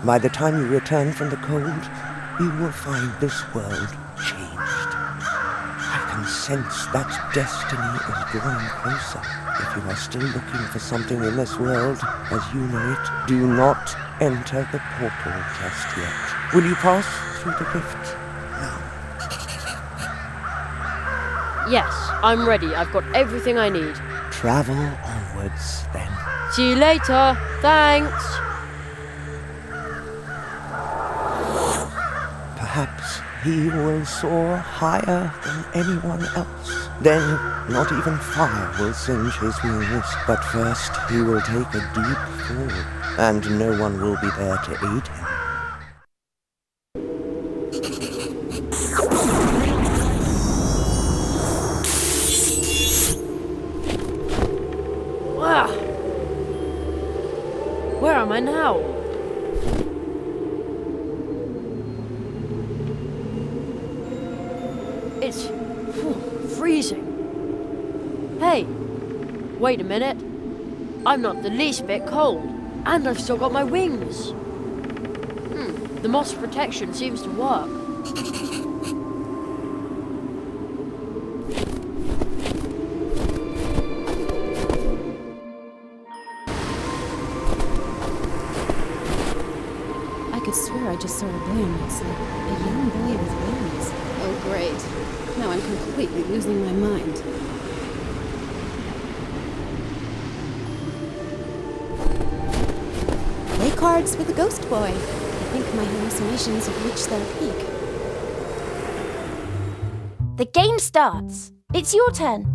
By the time you return from the cold, you will find this world changed. I can sense that destiny is drawing closer. If you are still looking for something in this world, as you know it, do not enter the portal just yet. Will you pass through the rift now? Yes, I'm ready. I've got everything I need. Travel onwards, then. See you later. Thanks. Perhaps he will soar higher than anyone else. Then not even fire will singe his wings. But first he will take a deep fall, and no one will be there to aid him. Wow. Where am I now? It's freezing. Hey, wait a minute. I'm not the least bit cold, and I've still got my wings. The moss protection seems to work. I could swear I just saw a boy in my sleep. A young boy with wings. Oh, great. Now I'm completely losing my mind. Play cards with the ghost boy. I think my hallucinations have reached their peak. The game starts. It's your turn.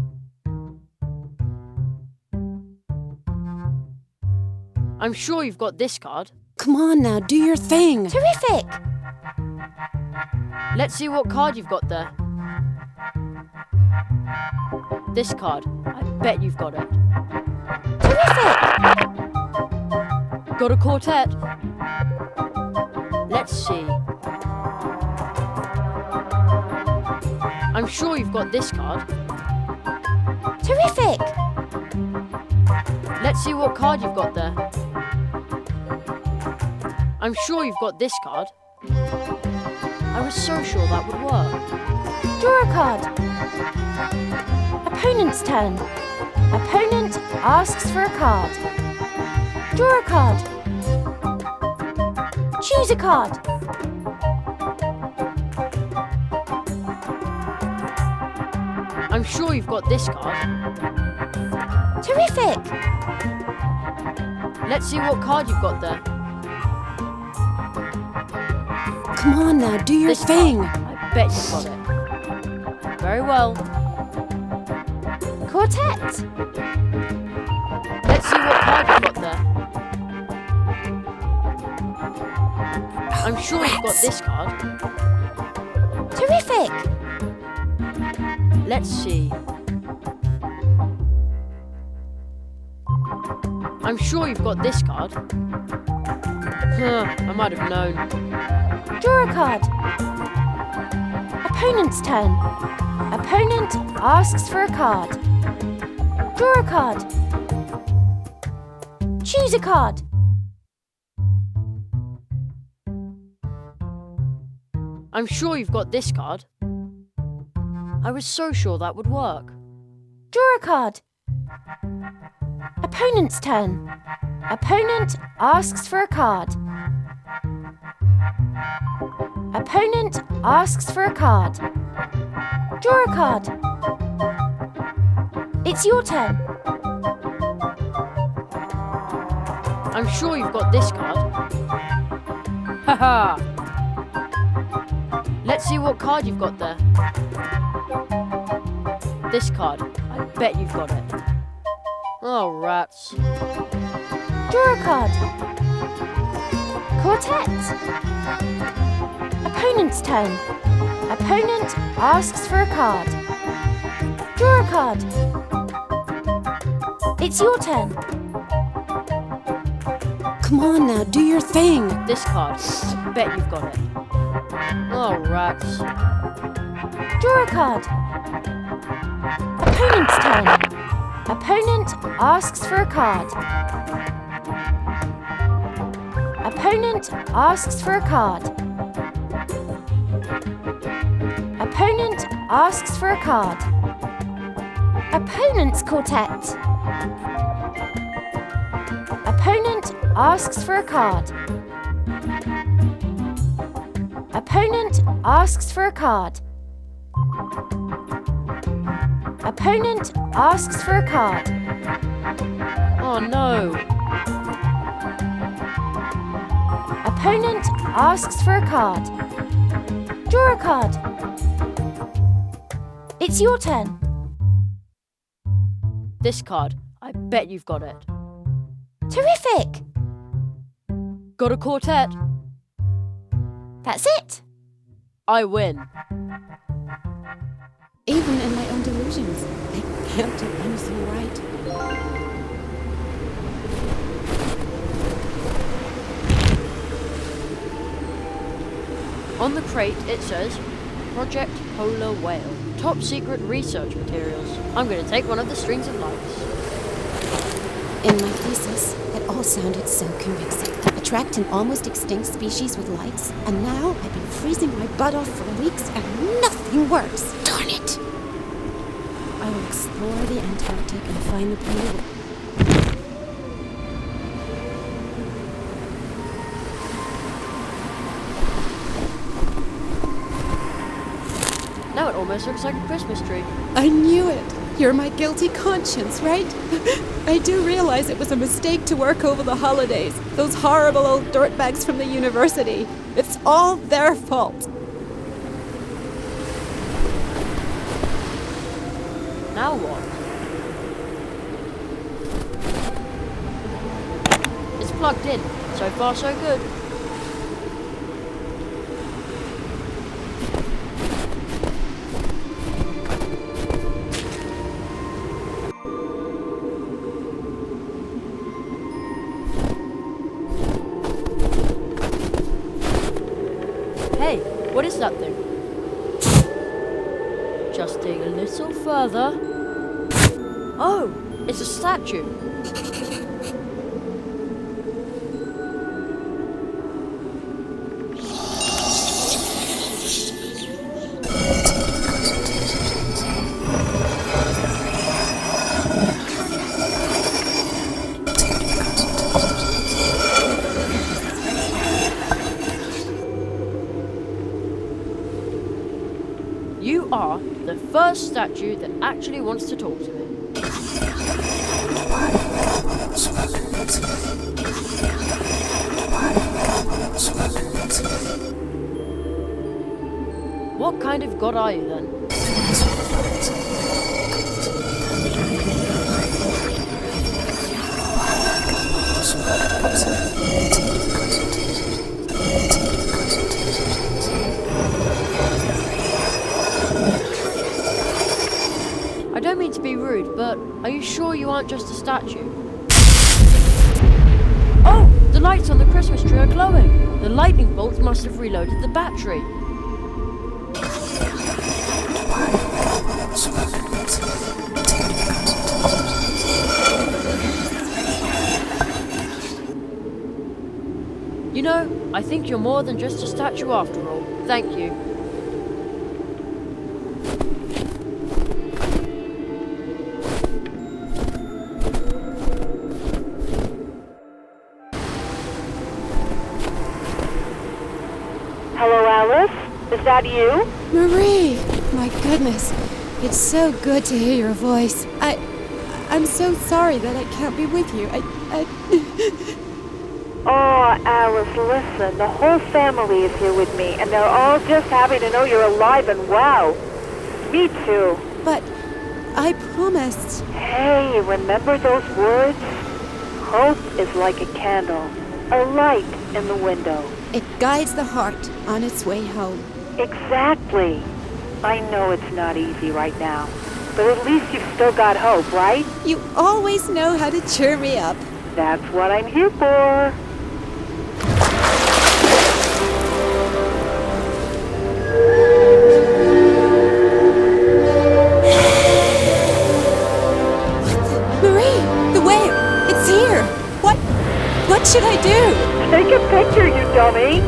I'm sure you've got this card. Come on now, do your thing. Terrific! Let's see what card you've got there. This card. I bet you've got it. Terrific! Got a quartet? Let's see. I'm sure you've got this card. Terrific! Let's see what card you've got there. I'm sure you've got this card. I was so sure that would work. Draw a card. Opponent's turn. Opponent asks for a card. Draw a card. Choose a card. I'm sure you've got this card. Terrific! Let's see what card you've got there. Come on now, do your This thing. card. I bet you've got it. Very well. Quartet. Let's see what card you've got there. I'm sure you've got this card. Terrific! Let's see. I'm sure you've got this card. I might have known. Draw a card. Opponent's turn. Opponent asks for a card. Draw a card. Choose a card. I'm sure you've got this card. I was so sure that would work. Draw a card. Opponent's turn. Opponent asks for a card. Opponent asks for a card. Draw a card. It's your turn. I'm sure you've got this card. Haha! Let's see what card you've got there. This card. I bet you've got it. Oh, rats. Draw a card. Quartet. Opponent's turn. Opponent asks for a card. Draw a card. It's your turn. Come on now, do your thing. This card. Bet you've got it. Oh, rats. Draw a card. Opponent's turn. Opponent asks for a card. Opponent asks for a card. Opponent asks for a card. Opponent's quartet. Opponent asks for a card. Opponent asks for a card. Opponent asks for a card. Oh no. Opponent asks for a card. Draw a card. It's your turn. This card. I bet you've got it. Terrific! Got a quartet. That's it. I win. Even in my own delusions, I can't do anything right. On the crate it says, Project Polar Whale. Top secret research materials. I'm going to take one of the strings of lights. In my thesis, it all sounded so convincing. Attract an almost extinct species with lights, and now I've been freezing my butt off for weeks and nothing works. Darn it! I will explore the Antarctic and find the Polo. Now it almost looks like a Christmas tree. I knew it! You're my guilty conscience, right? I do realize it was a mistake to work over the holidays. Those horrible old dirtbags from the university. It's all their fault. Now what? It's plugged in. So far so good. Hey, what is that thing? Just dig a little further. Oh, it's a statue. You are the first statue that actually wants to talk to me. What kind of god are you then? I don't mean to be rude, but are you sure you aren't just a statue? Oh! The lights on the Christmas tree are glowing! The lightning bolts must have reloaded the battery. You know, I think you're more than just a statue after all. Thank you. Hello, Alice? Is that you? Marie! My goodness. It's so good to hear your voice. I'm so sorry that I can't be with you. Oh, Alice, listen. The whole family is here with me, and they're all just happy to know you're alive and well. Me too. But I promised. Hey, remember those words? Hope is like a candle, a light in the window. It guides the heart on its way home. Exactly. I know it's not easy right now, but at least you've still got hope, right? You always know how to cheer me up. That's what I'm here for. What should I do? Take a picture, you dummy!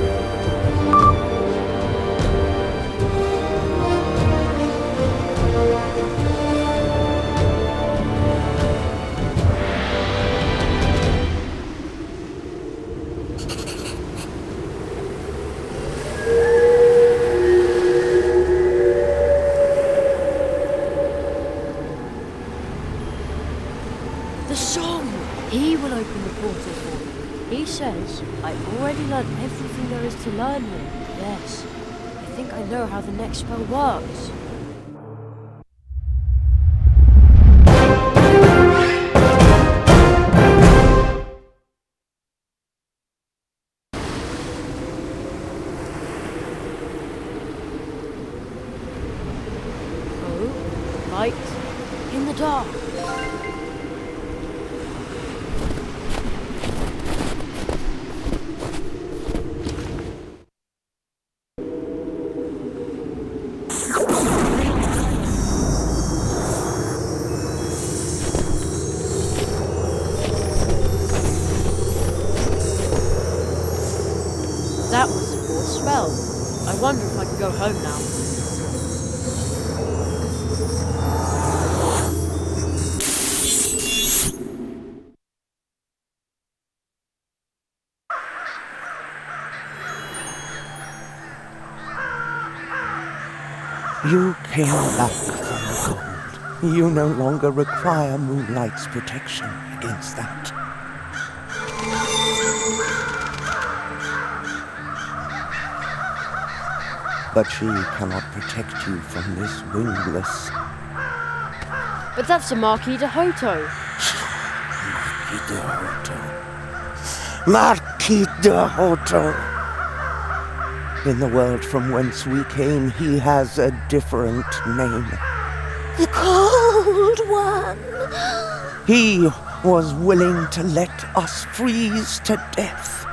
The song! He will open the portal for me. He says, I've already learned everything there is to learn here. Yes, I think I know how the next spell works. Oh, light in the dark. That was a cool spell. I wonder if I can go home now. You came back from the cold. You no longer require moonlight's protection against that. But she cannot protect you from this wingless. But that's a Marquis-de-Hoto. Marquis-de-Hoto. In the world from whence we came, he has a different name. The Cold One. He was willing to let us freeze to death.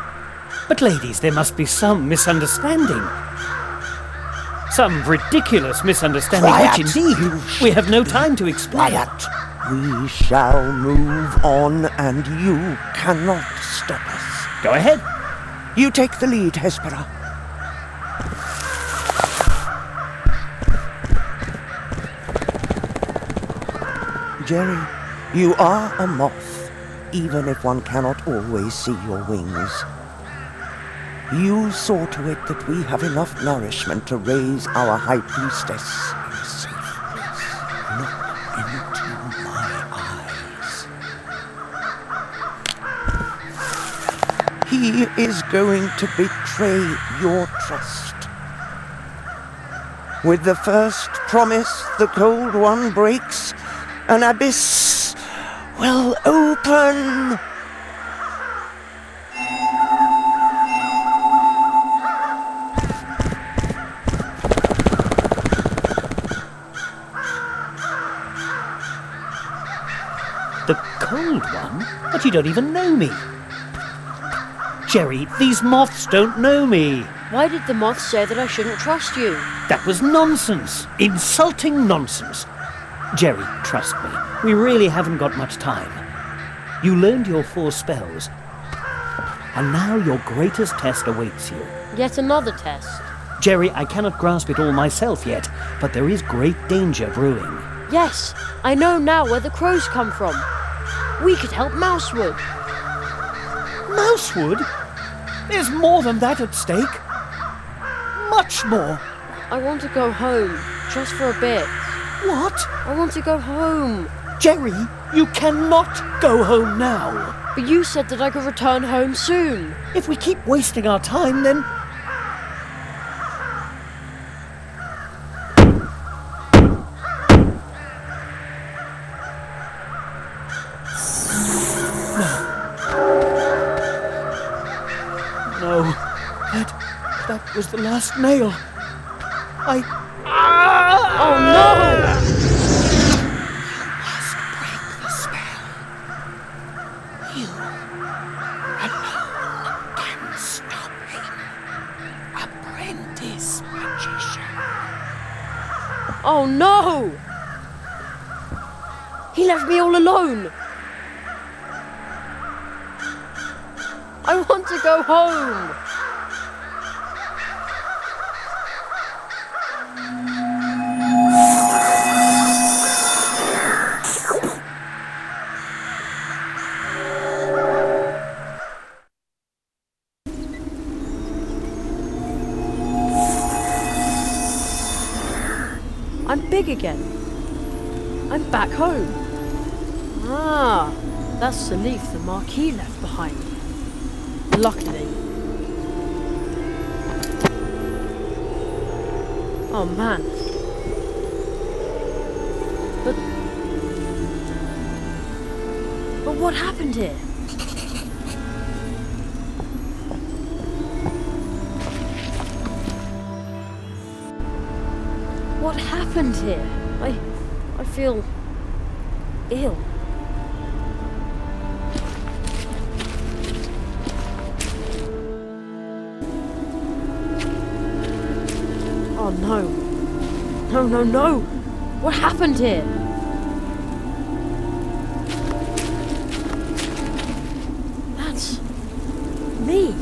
But ladies, there must be some misunderstanding. Some ridiculous misunderstanding, Quiet, which indeed we have no time to explain. Quiet. We shall move on, and you cannot stop us. Go ahead. You take the lead, Hespera. Jerry, you are a moth, even if one cannot always see your wings. You saw to it that we have enough nourishment to raise our high priestess in a safe place. Look into my eyes. He is going to betray your trust. With the first promise the Cold One breaks, an abyss will open. The Cold One? But you don't even know me. Jerry, these moths don't know me. Why did the moth say that I shouldn't trust you? That was nonsense. Insulting nonsense. Jerry, trust me. We really haven't got much time. You learned your 4 spells. And now your greatest test awaits you. Yet another test. Jerry, I cannot grasp it all myself yet, but there is great danger brewing. Yes, I know now where the crows come from. We could help Mousewood. Mousewood? There's more than that at stake. Much more. I want to go home, just for a bit. What? I want to go home. Jerry, you cannot go home now. But you said that I could return home soon. If we keep wasting our time, then... No, that was the last nail. Oh no! Must break the spell. You alone can stop him. Apprentice magician. Oh no! He left me all alone. I want to go home. I'm big again. I'm back home. Ah, that's the leaf the Marquis left behind. Luckily. Oh man. But what happened here? What happened here? I feel ill. Oh no. No, no, no! What happened here? That's me.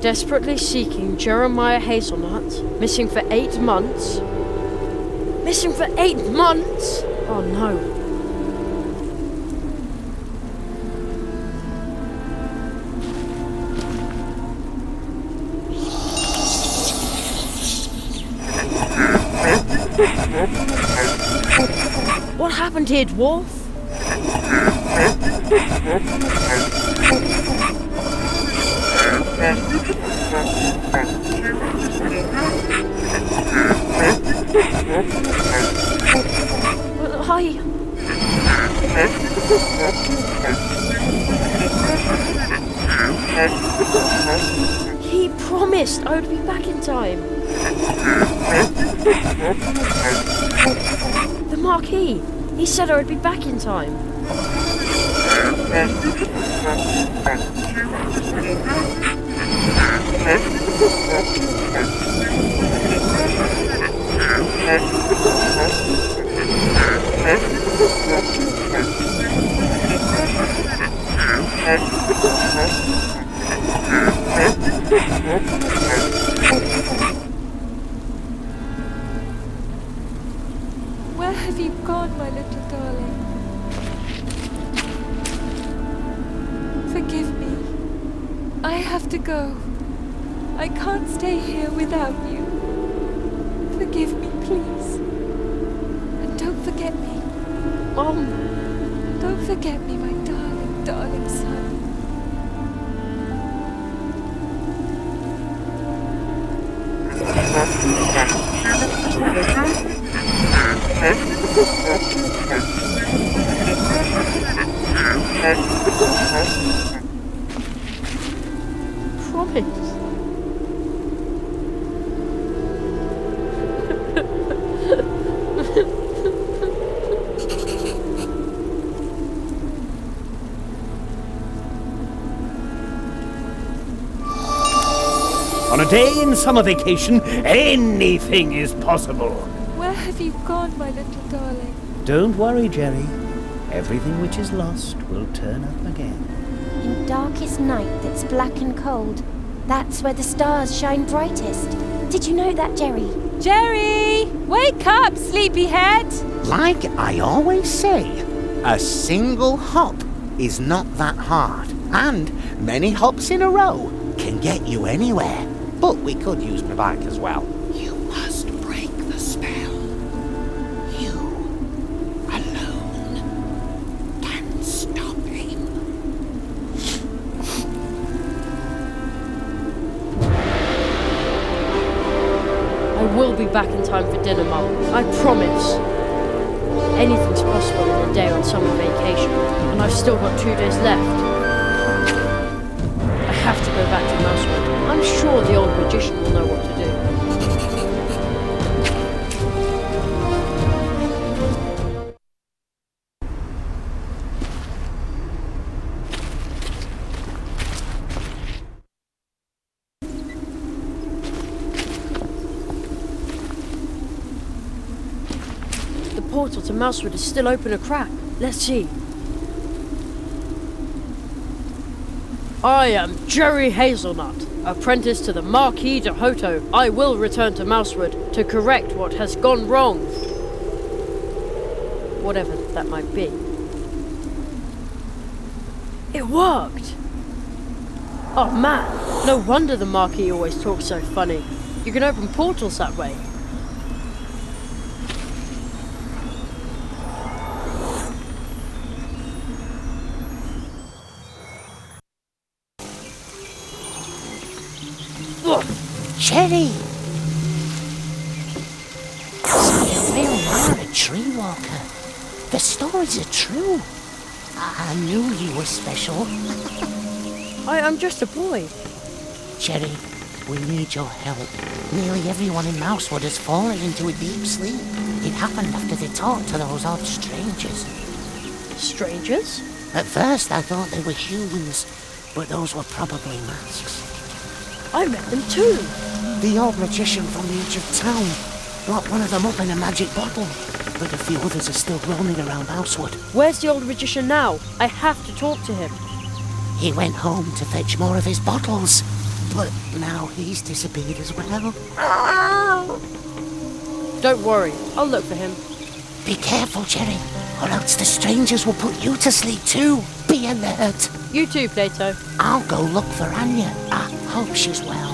Desperately seeking Jeremiah Hazelnut, missing for 8 months. Missing for 8 months? Oh no. What happened here, dwarf? He promised I would be back in time. The Marquis, he said I would be back in time. Where have you gone, my little darling? Forgive me. I have to go. I can't stay here without you. Forgive me, please. And don't forget me. Mom. Don't forget me, my darling, darling son. Promise. On a day in summer vacation, anything is possible. Where have you gone, my little darling? Don't worry, Jerry. Everything which is lost will turn up again. In darkest night that's black and cold, that's where the stars shine brightest. Did you know that, Jerry? Jerry! Wake up, sleepyhead! Like I always say, a single hop is not that hard. And many hops in a row can get you anywhere. But we could use my bike as well. You must break the spell. You alone can stop him. I will be back in time for dinner, Mum. I promise. Anything's possible in a day on summer vacation, and I've still got 2 days left. I have to go back to Mousewood. I'm sure the old magician will know what to do. The portal to Mousewood is still open a crack. Let's see. I am Jerry Hazelnut, apprentice to the Marquis de Hoto. I will return to Mousewood to correct what has gone wrong. Whatever that might be. It worked! Oh man, no wonder the Marquis always talks so funny. You can open portals that way. Jerry! So you really are a tree walker. The stories are true. I knew you were special. I'm just a boy. Jerry, we need your help. Nearly everyone in Mousewood has fallen into a deep sleep. It happened after they talked to those odd strangers. Strangers? At first I thought they were humans, but those were probably masks. I met them too. The old magician from the edge of town locked one of them up in a magic bottle, but a few others are still roaming around Mousewood. Where's the old magician now? I have to talk to him. He went home to fetch more of his bottles, but now he's disappeared as well. Don't worry, I'll look for him. Be careful, Jerry, or else the strangers will put you to sleep too. Be alert. You too, Plato. I'll go look for Anya. I hope she's well.